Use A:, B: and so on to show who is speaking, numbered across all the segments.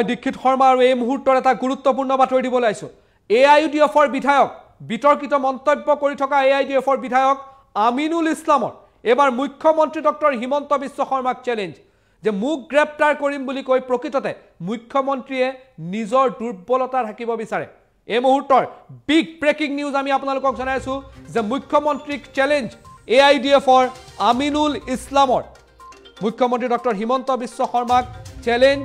A: দীক্ষিত শৰ্মা আৰু এই মুহূৰ্তৰ এটা গুৰুত্বপূৰ্ণ বাতৰি দিবলৈ আহিছো। AIUDFৰ বিধায়ক বিতৰ্কিত মন্তব্য কৰি থকা AIUDFৰ বিধায়ক আমিনুল ইছলামৰ এবাৰ মুখ্যমন্ত্ৰী ডক্টৰ হিমন্ত বিশ্ব শৰ্মাক চ্যালেঞ্জ যে মুখ গ্ৰেপ্তাৰ কৰিম বুলি কৈ প্ৰকৃততে মুখ্যমন্ত্ৰীয়ে নিজৰ দুৰ্বলতা ঢাকিব বিচাৰে। এই মুহূৰ্তৰ বিগ ব্ৰেকিং নিউজ আমি আপোনালোকক জনাইছো যে মুখ্যমন্ত্ৰীক চ্যালেঞ্জ AIUDFৰ আমিনুল ইছলামৰ। মুখ্যমন্ত্ৰী ডক্টৰ হিমন্ত বিশ্ব শৰ্মাক চ্যালেঞ্জ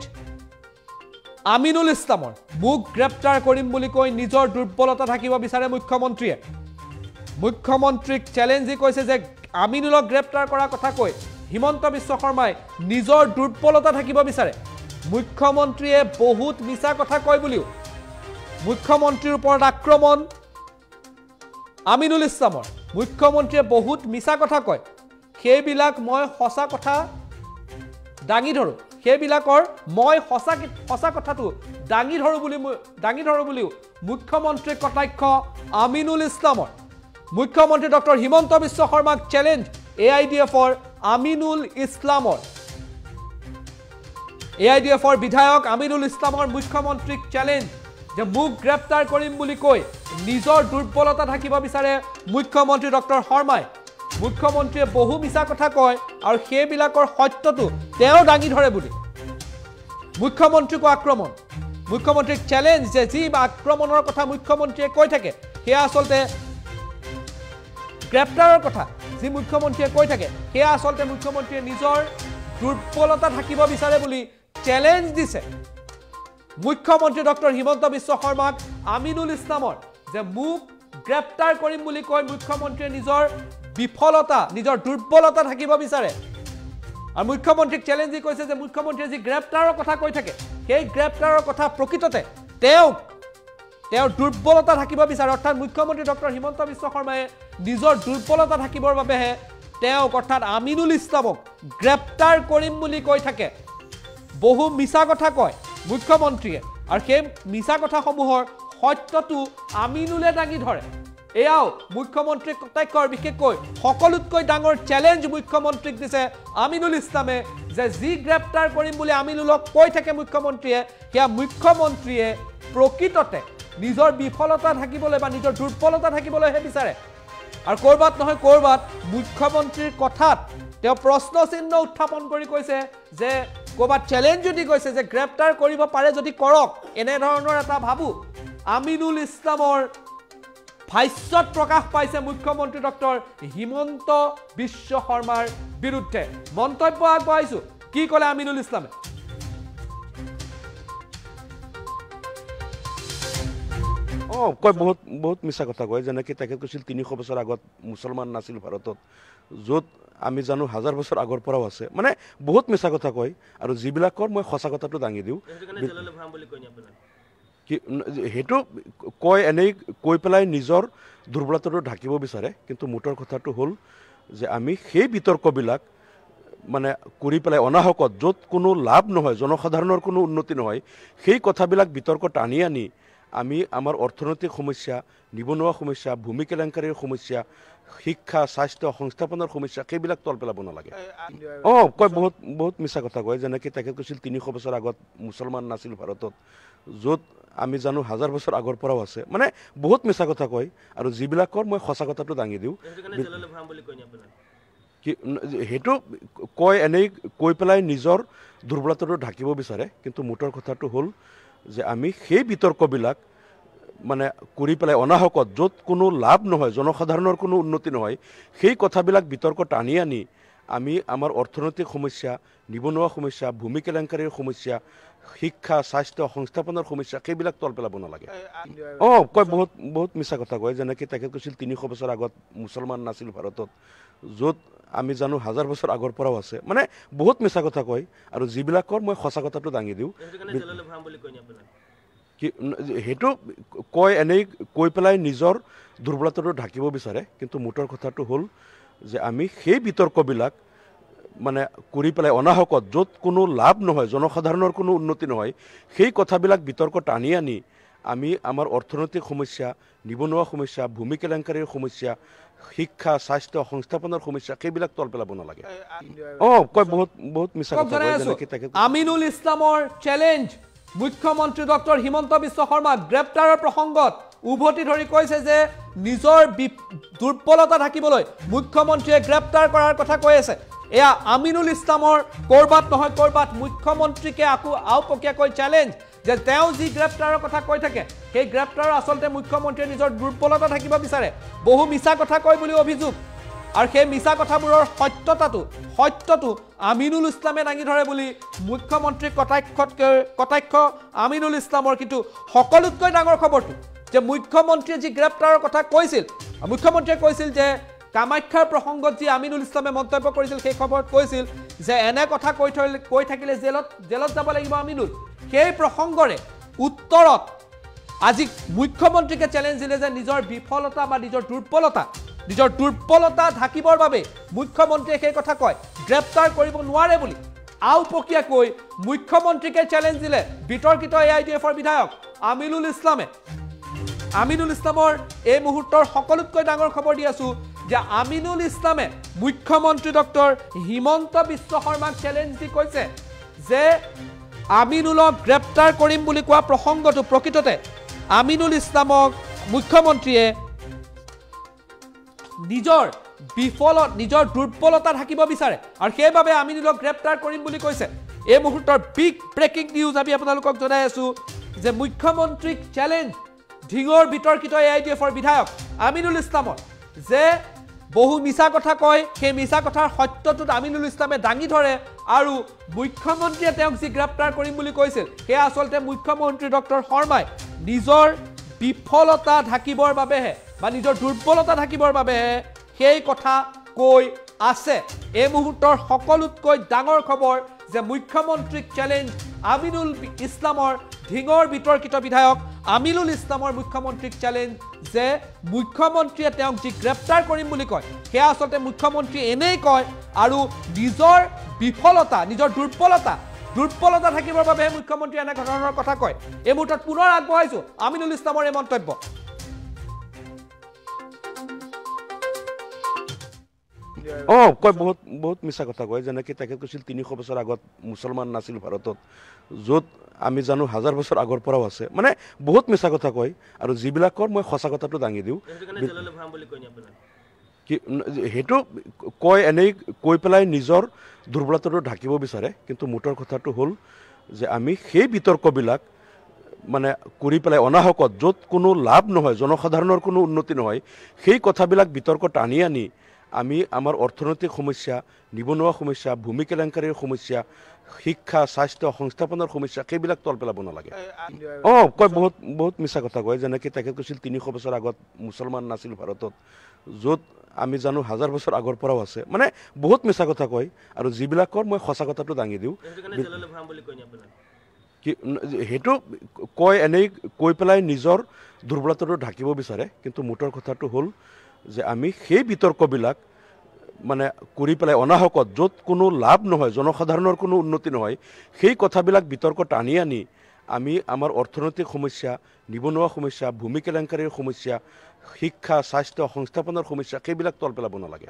A: আমিনুল ইছলামৰ মুখ গ্ৰেপ্তাৰ কৰিম বুলি কৈ নিজৰ দুৰ্বলতা ঢাকিব বিচাৰে মুখ্যমন্ত্ৰীয়ে। মুখ্যমন্ত্ৰীক চ্যালেঞ্জে কৈছে যে আমিনুলক গ্ৰেপ্তাৰ কৰাৰ কথা কৈ হিমন্ত বিশ্ব শৰ্মাই নিজৰ দুৰ্বলতা ঢাকিব বিচাৰে। মুখ্যমন্ত্ৰীয়ে বহুত মিছা কথা কয় বুলিও মুখ্যমন্ত্ৰীৰ ওপৰত আক্ৰমণ আমিনুল ইছলামৰ। মুখ্যমন্ত্ৰীয়ে বহুত মিছা কথা কয়, সেইবিলাক মই সঁচা কথা দাঙি ধৰো, সেইবিলাকৰ মই সঁচা কথাটো দাঙি ধৰো বুলিও মুখ্যমন্ত্ৰীৰ কটাক্ষ আমিনুল ইছলামৰ। মুখ্যমন্ত্ৰী ডক্টৰ হিমন্ত বিশ্ব শৰ্মাক চ্যালেঞ্জ AIUDFৰ আমিনুল ইছলামৰ। AIUDFৰ বিধায়ক আমিনুল ইছলামৰ মুখ্যমন্ত্ৰীক চ্যালেঞ্জ যে মুখ গ্ৰেপ্তাৰ কৰিম বুলি কৈ নিজৰ দুৰ্বলতা ঢাকিব বিচাৰে মুখ্যমন্ত্ৰী ডক্টৰ শৰ্মাই। মুখ্যমন্ত্ৰীয়ে বহু মিছা কথা কয় আৰু সেইবিলাকৰ সত্যটো তেওঁ দাঙি ধৰে বুলি মুখ্যমন্ত্ৰীকো আক্ৰমণ। মুখ্যমন্ত্ৰীক চ্যালেঞ্জ যে যি আক্ৰমণৰ কথা মুখ্যমন্ত্ৰীয়ে কৈ থাকে সেয়া আচলতে গ্ৰেপ্তাৰৰ কথা যি মুখ্যমন্ত্ৰীয়ে কৈ থাকে সেয়া আচলতে মুখ্যমন্ত্ৰীয়ে নিজৰ দুৰ্বলতা ঢাকিব বিচাৰে বুলি চ্যালেঞ্জ দিছে মুখ্যমন্ত্ৰী ডক্টৰ হিমন্ত বিশ্ব শৰ্মাক আমিনুল ইছলামৰ যে মুখ গ্ৰেপ্তাৰ কৰিম বুলি কৈ মুখ্যমন্ত্ৰীয়ে নিজৰ বিফলতা নিজৰ দুৰ্বলতা ঢাকিব বিচাৰে। আৰু মুখ্যমন্ত্ৰীক চ্যালেঞ্জ কৈছে যে মুখ্যমন্ত্ৰীয়ে যি গ্ৰেপ্তাৰৰ কথা কৈ থাকে সেই গ্ৰেপ্তাৰৰ কথা প্ৰকৃততে তেওঁৰ দুৰ্বলতা ঢাকিব বিচাৰে। অৰ্থাৎ মুখ্যমন্ত্ৰী ডক্টৰ হিমন্ত বিশ্ব শৰ্মাই নিজৰ দুৰ্বলতা ঢাকিবৰ বাবেহে তেওঁক অৰ্থাৎ আমিনুল ইছলামক গ্ৰেপ্তাৰ কৰিম বুলি কৈ থাকে। বহু মিছা কথা কয় মুখ্যমন্ত্ৰীয়ে আৰু সেই মিছা কথাসমূহৰ সত্যটো আমিনুলে দাঙি ধৰে। এয়াও মুখ্যমন্ত্ৰীক কটাক্ষৰ বিশেষকৈ সকলোতকৈ ডাঙৰ চ্যালেঞ্জ মুখ্যমন্ত্ৰীক দিছে আমিনুল ইছলামে যে যি গ্ৰেপ্তাৰ কৰিম বুলি আমিনুলক কৈ থাকে মুখ্যমন্ত্ৰীয়ে সেয়া মুখ্যমন্ত্ৰীয়ে প্ৰকৃততে নিজৰ বিফলতা ঢাকিবলৈ বা নিজৰ দুৰ্বলতা ঢাকিবলৈহে বিচাৰে। আৰু ক'ৰবাত নহয় ক'ৰবাত মুখ্যমন্ত্ৰীৰ কথাত তেওঁ প্ৰশ্ন চিহ্ন উত্থাপন কৰি কৈছে যে ক'ৰবাত চ্যালেঞ্জ যদি কৈছে যে গ্ৰেপ্তাৰ কৰিব পাৰে যদি কৰক, এনেধৰণৰ এটা ভাবো আমিনুল ইছলামৰ ভাষ্যত প্ৰকাশ পাইছে মুখ্যমন্ত্ৰী ডক্টৰ হিমন্ত বিশ্ব শৰ্মাৰ বিৰুদ্ধে। মন্তব্য আগবঢ়াইছো কি ক'লে আমিনুল ইছলামে।
B: কয় বহুত মিছা কথা কয়, যেনেকৈ তেখেত কৈছিল 300 বছৰ আগত মুছলমান নাছিল ভাৰতত, য'ত আমি জানো 1000 বছৰ আগৰ পৰাও আছে। মানে বহুত মিছা কথা কয় আৰু যিবিলাকৰ মই সঁচা কথাটো দাঙি দিওঁ সেইটো কয়, এনেই কৈ পেলাই নিজৰ দুৰ্বলতাটো ঢাকিব বিচাৰে। কিন্তু মুঠৰ কথাটো হ'ল যে আমি সেই বিতৰ্কবিলাক মানে কৰি পেলাই অনাহকত য'ত কোনো লাভ নহয়, জনসাধাৰণৰ কোনো উন্নতি নহয়, সেই কথাবিলাক বিতৰ্ক টানি আনি আমি আমাৰ অৰ্থনৈতিক সমস্যা, নিবনুৱা সমস্যা, ভূমি কেলেংকাৰীৰ সমস্যা, শিক্ষা, স্বাস্থ্য, সংস্থাপনৰ সমস্যা সেইবিলাক তল পেলাব নালাগে। কয় বহুত মিছা কথা কয়, যেনেকৈ তেখেত কৈছিল 300 বছৰ আগত মুছলমান নাছিল ভাৰতত, য'ত আমি জানো 1000 বছৰ আগৰ পৰাও আছে। মানে বহুত মিছা কথা কয় আৰু যিবিলাকৰ মই সঁচা কথাটো দাঙি দিওঁ সেইটো কয়, এনেই কৈ পেলাই নিজৰ দুৰ্বলতাটো ঢাকিব বিচাৰে। কিন্তু মুঠৰ কথাটো হ'ল যে আমি সেই বিতৰ্কবিলাক মানে কৰি পেলাই অনাহকত য'ত কোনো লাভ নহয়, জনসাধাৰণৰ কোনো উন্নতি নহয়, সেই কথাবিলাক বিতৰ্ক টানি আনি আমি আমাৰ অৰ্থনৈতিক সমস্যা, নিবনুৱা সমস্যা, ভূমি কেলেংকাৰীৰ সমস্যা, শিক্ষা, স্বাস্থ্য, সংস্থাপনৰ সমস্যা সেইবিলাক তল পেলাব নালাগে। কয় বহুত মিছা কথা কয়, যেনেকৈ তেখেত কৈছিল 300 বছৰ আগত মুছলমান নাছিল ভাৰতত, য'ত আমি জানো 1000 বছৰ আগৰ পৰাও আছে। মানে বহুত মিছা কথা কয় আৰু যিবিলাকৰ মই সঁচা কথাটো দাঙি দিওঁ সেইটো কয়, এনেই কৈ পেলাই নিজৰ দুৰ্বলতাটো ঢাকিব বিচাৰে। কিন্তু মুঠৰ কথাটো হ'ল যে আমি সেই বিতৰ্কবিলাক মানে কৰি পেলাই অনাহকত য'ত কোনো লাভ নহয়, জনসাধাৰণৰ কোনো উন্নতি নহয়, সেই কথাবিলাক বিতৰ্ক টানি আনি আমি আমাৰ অৰ্থনৈতিক সমস্যা, নিবনুৱা সমস্যা, ভূমি কেলেংকাৰীৰ সমস্যা, শিক্ষা, স্বাস্থ্য, সংস্থাপনৰ সমস্যা সেইবিলাক তল পেলাব নালাগে। কয় বহুত মিছা কথা কয়, যেনেকৈ
A: আমিনুল ইছলামৰ চ্যালেঞ্জ মুখ্যমন্ত্ৰী ডক্টৰ হিমন্ত বিশ্ব শৰ্মা গ্ৰেপ্তাৰৰ প্ৰসংগত উভতি ধৰি কৈছে যে নিজৰ দুৰ্বলতা থাকিবলৈ মুখ্যমন্ত্ৰীয়ে গ্ৰেপ্তাৰ কৰাৰ কথা কৈ আছে। এয়া আমিনুল ইছলামৰ কৰবাত নহয় কৰবাত মুখ্যমন্ত্ৰীকে আকৌ আওপকীয়াকৈ চ্যালেঞ্জ যে তেওঁ যি গ্ৰেপ্তাৰৰ কথা কৈ থাকে সেই গ্ৰেপ্তাৰৰ আচলতে মুখ্যমন্ত্ৰীয়ে নিজৰ দুৰ্বলতা থাকিব বিচাৰে, বহু মিছা কথা কয় বুলি অভিযোগ। আৰু সেই মিছা কথাবোৰৰ সত্যটো আমিনুল ইছলামে দাঙি ধৰে বুলি মুখ্যমন্ত্ৰীৰ কটাক্ষ আমিনুল ইছলামৰ। কিন্তু সকলোতকৈ ডাঙৰ খবৰটো যে মুখ্যমন্ত্ৰীয়ে যি গ্ৰেপ্তাৰৰ কথা কৈছিল, মুখ্যমন্ত্ৰীয়ে কৈছিল যে কামাখ্যাৰ প্ৰসংগত যি আমিনুল ইছলামে মন্তব্য কৰিছিল সেই খবৰত কৈছিল যে এনে কথা কৈ থাকিলে জেলত যাব লাগিব আমিনুল। সেই প্ৰসংগৰে উত্তৰত আজি মুখ্যমন্ত্ৰীকে চ্যালেঞ্জ দিলে যে নিজৰ বিফলতা বা নিজৰ দুৰ্বলতা ঢাকিবৰ বাবে মুখ্যমন্ত্ৰীয়ে সেই কথা কয়, গ্ৰেপ্তাৰ কৰিব নোৱাৰে বুলি আওপকীয়াকৈ মুখ্যমন্ত্ৰীকে চ্যালেঞ্জ দিলে বিতৰ্কিত AIDFৰ বিধায়ক আমিনুল ইছলামে। আমিনুল ইছলামৰ এই মুহূৰ্তৰ সকলোতকৈ ডাঙৰ খবৰ দি আছো যে আমিনুল ইছলামে মুখ্যমন্ত্ৰী ডক্টৰ হিমন্ত বিশ্ব শৰ্মাক চ্যালেঞ্জ দি কৈছে যে আমিনুলক গ্ৰেপ্তাৰ কৰিম বুলি কোৱা প্ৰসংগটো প্ৰকৃততে আমিনুল ইছলামক মুখ্যমন্ত্ৰীয়ে নিজৰ দুৰ্বলতা ঢাকিব বিচাৰে আৰু সেইবাবে আমিনুলক গ্ৰেপ্তাৰ কৰিম বুলি কৈছে। এই মুহূৰ্তৰ বিগ ব্ৰেকিং নিউজ আমি আপোনালোকক জনাই আছো যে মুখ্যমন্ত্ৰীক চ্যালেঞ্জ ঢিঙৰ বিতৰ্কিত AIDFৰ বিধায়ক আমিনুল ইছলামৰ যে বহু মিছা কথা কয়, সেই মিছা কথাৰ সত্যটোত আমিনুল ইছলামে দাঙি ধৰে আৰু মুখ্যমন্ত্ৰীয়ে তেওঁক যি গ্ৰেপ্তাৰ কৰিম বুলি কৈছিল সেয়া আচলতে মুখ্যমন্ত্ৰী ডক্টৰ শৰ্মাই নিজৰ বিফলতা ঢাকিবৰ বাবেহে বা নিজৰ দুৰ্বলতা ঢাকিবৰ বাবেহে সেই কথা কৈ আছে। এই মুহূৰ্তৰ সকলোতকৈ ডাঙৰ খবৰ যে মুখ্যমন্ত্ৰীক চ্যালেঞ্জ আমিনুল ইছলামৰ, ঢিঙৰ বিতৰ্কিত বিধায়ক আমিনুল ইছলামৰ মুখ্যমন্ত্ৰীক চ্যালেঞ্জ যে মুখ্যমন্ত্ৰীয়ে তেওঁক যি গ্ৰেপ্তাৰ কৰিম বুলি কয় সেয়া আচলতে মুখ্যমন্ত্ৰীয়ে এনেই কয় আৰু নিজৰ বিফলতা, নিজৰ দুৰ্বলতা থাকিবৰ বাবে মুখ্যমন্ত্ৰীয়ে এনে ধৰণৰ কথা কয়। এই মুহূৰ্তত পুনৰ আগবঢ়াইছো আমিনুল ইছলামৰ এই মন্তব্য।
B: কয় বহুত মিছা কথা কয়, যেনেকৈ তেখেত কৈছিল 300 বছৰ আগত মুছলমান নাছিল ভাৰতত, য'ত আমি জানো 1000 বছৰ আগৰ পৰাও আছে। মানে বহুত মিছা কথা কয় আৰু যিবিলাকৰ মই সঁচা কথাটো দাঙি দিওঁ সেইটো কয়, এনেই কৈ পেলাই নিজৰ দুৰ্বলতাটো ঢাকিব বিচাৰে। কিন্তু মুঠৰ কথাটো হ'ল যে আমি সেই বিতৰ্কবিলাক মানে কৰি পেলাই অনাহকত য'ত কোনো লাভ নহয়, জনসাধাৰণৰ কোনো উন্নতি নহয়, সেই কথাবিলাক বিতৰ্কত আনি আমি আমাৰ অৰ্থনৈতিক সমস্যা, নিবনুৱা সমস্যা, ভূমি কেলেংকাৰীৰ সমস্যা, শিক্ষা, স্বাস্থ্য, সংস্থাপনৰ সমস্যা সেইবিলাক তল পেলাব নালাগে। কয় বহুত মিছা কথা কয়, যেনেকৈ তেখেত কৈছিল 300 বছৰ আগত মুছলমান নাছিল ভাৰতত, য'ত আমি জানো 1000 বছৰ আগৰ পৰাও আছে। মানে বহুত মিছা কথা কয় আৰু যিবিলাকৰ মই সঁচা কথাটো দাঙি দিওঁ সেইটো কয়, এনেই কৈ পেলাই নিজৰ দুৰ্বলতাটো ঢাকিব বিচাৰে। কিন্তু মুঠৰ কথাটো হ'ল যে আমি সেই বিতৰ্কবিলাক মানে কৰি পেলাই অনাহকত য'ত কোনো লাভ নহয়, জনসাধাৰণৰ কোনো উন্নতি নহয়, সেই কথাবিলাক বিতৰ্কত আনি আমি আমাৰ অৰ্থনৈতিক সমস্যা, নিবনুৱা সমস্যা, ভূমি কেলেংকাৰীৰ সমস্যা, শিক্ষা, স্বাস্থ্য, সংস্থাপনৰ সমস্যা সেইবিলাক তল পেলাব নালাগে।